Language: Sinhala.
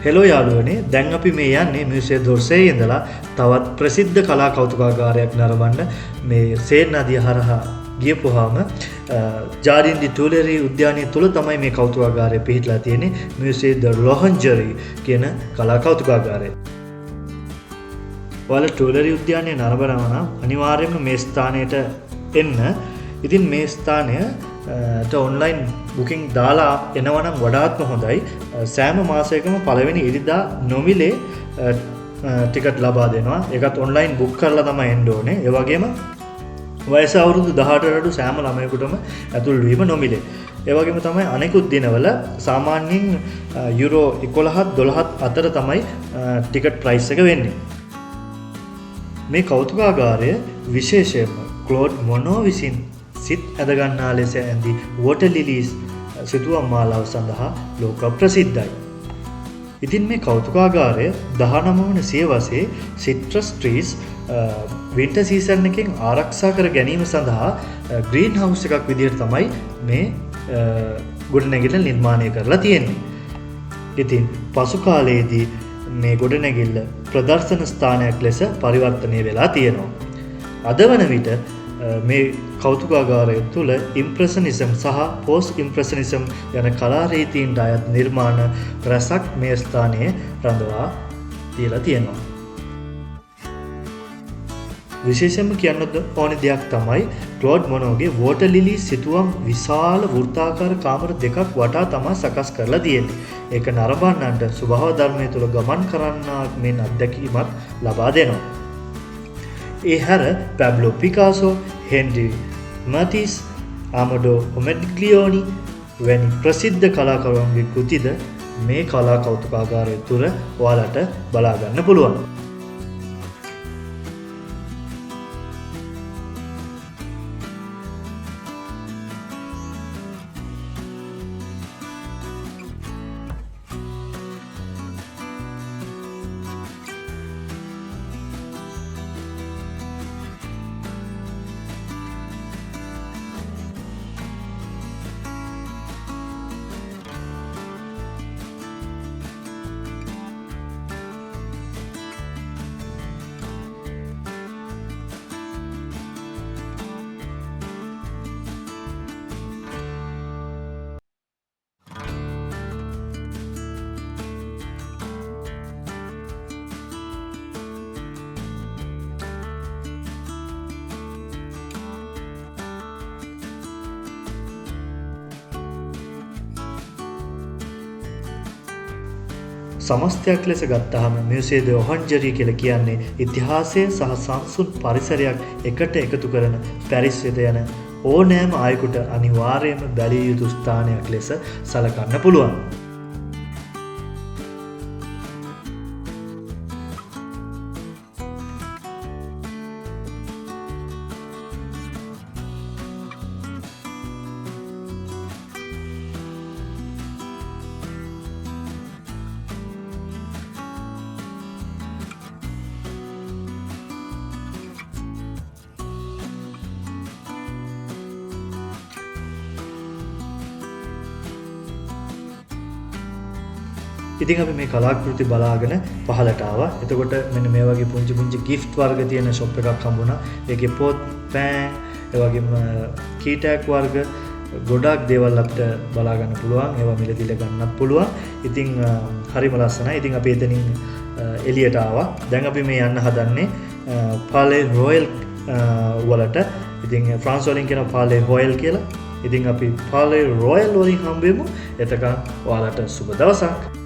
හෙලෝ යාළුවනේ, දැන් අපි මේ යන්නේ මියුසියම් දොර්සේ ඉඳලා තවත් ප්‍රසිද්ධ කලා කෞතුකාගාරයක් නරඹන්න. මේ සේන් නදිය හරහා ගියපුවාම ජාඩින් ඩි ටුලෙරි උද්‍යානය තුල තමයි මේ කෞතුකාගාරය පිහිටලා තියෙන්නේ. මියුසියම් ද ලොහන්ජරි කියන කලා කෞතුකාගාරය. ඔයාලා ටුලෙරි උද්‍යානය නරඹනවා නම් අනිවාර්යයෙන්ම මේ ස්ථානයට එන්න. ඉතින් මේ ස්ථානය ඔන්ලයින් බුකින් දාලා එනවනම් වඩාත්ම හොඳයි. සෑම මාසයකම පළවෙනි ඉරිදා නොමිලේ ටිකට් ලබා දෙනවා. ඒකත් ඔන්ලයින් බුක් කරලා තමයි එන්න ඕනේ. ඒ වගේම වයස අවුරුදු 18ට අඩු සෑම ළමයෙකුටම ඇතුල් වීම නොමිලේ. ඒ වගේම තමයි අනෙකුත් දිනවල සාමාන්‍යයෙන් යුරෝ 11ත් 12ත් අතර තමයි ටිකට් ප්‍රයිස් එක වෙන්නේ. මේ කෞතුකාගාරය විශේෂයෙන්ම ක්ලෝඩ් මොනෝ විසින් සිත් ඇදගන්නා ලෙස ඇඳි වෝටර් ලිලීස් සිතුවම් මාලාව සඳහා ලෝක ප්‍රසිද්ධයි. ඉතින් මේ කෞතුකාගාරය 19 වන සියවසේ සිට්‍රස් ට්‍රීස් වින්ටර් සීසන් එකෙන් ආරක්ෂා කර ගැනීම සඳහා ග්‍රීන් හවුස් එකක් විදිහට තමයි මේ ගොඩනැගිල්ල නිර්මාණය කරලා තියෙන්නේ. ඉතින් පසු කාලයේදී මේ ගොඩනැගිල්ල ප්‍රදර්ශන ස්ථානයක් ලෙස පරිවර්තනය වෙලා තියෙනවා. අද වන විට මේ කෞතුකාගාරය තුළ ඉම්ප්‍රෙෂනිසම් සහ පෝස්ට් ඉම්ප්‍රෙෂනිසම් යන කලා රීතීන්ට අයත් නිර්මාණ රැසක් මේ ස්ථානයේ රඳවා තියලා තියෙනවා. විශේෂයෙන්ම කියන්න ඕනේ දෙයක් තමයි ක්ලෝඩ් මොනෝගේ වෝටර් ලිලී සිතුවම් විශාල වෘත්තාකාර කාමර දෙකක් වටා තමයි සකස් කරලා තියෙන්නේ. ඒක නරඹන්නන්ට ස්වභාව ධර්මයේ තුල ගමන් කරන්නාක් මෙන් අත්දැකීමක් ලබා දෙනවා. ඒ හැර පැබ්ලෝ පිකාසෝ, හෙන්රි මතිස්, ආමඩෝ ඔමෙඩ්ග්ලියෝනි වැනි ප්‍රසිද්ධ කලාකරුවන්ගේ කෘතිද මේ කලා කෞතුකාගාරය තුර ඔයාලට බලා ගන්න පුළුවන්. සමස්තයක් ලෙස ගත්තාම මියුසියම් ද ලොහන්ජරි කියලා කියන්නේ ඉතිහාසය සහ සංසුන් පරිසරයක් එකට එකතු කරන පැරිස් වෙත යන ඕනෑම අයෙකුට අනිවාර්යයෙන්ම බැලිය යුතු ස්ථානයක් ලෙස සලකන්න පුළුවන්. ඉතින් අපි මේ කලාකෘති බලාගෙන පහලට ආවා. එතකොට මෙන්න මේ වගේ පුංචි පුංචි gift වර්ග තියෙන shop එකක් හම්බුණා. ඒකේ පොත්, පෑන්, ඒ වගේම key tag වර්ග ගොඩක් දේවල් අපිට බලා ගන්න පුළුවන්. ඒවා මිලදීල ගන්නත් පුළුවන්. ඉතින් හරිම ලස්සනයි. ඉතින් අපි එතනින් එළියට ආවා. දැන් අපි මේ යන්න හදන්නේ පාලේ රොයල් වලට. ඉතින් ෆ්‍රාන්ස් වලින් කියන පාලේ රොයල් කියලා. ඉතින් අපි පාලේ රොයල් වලින් හම්බෙමු. එතකන් ඔයාලට සුබ දවසක්.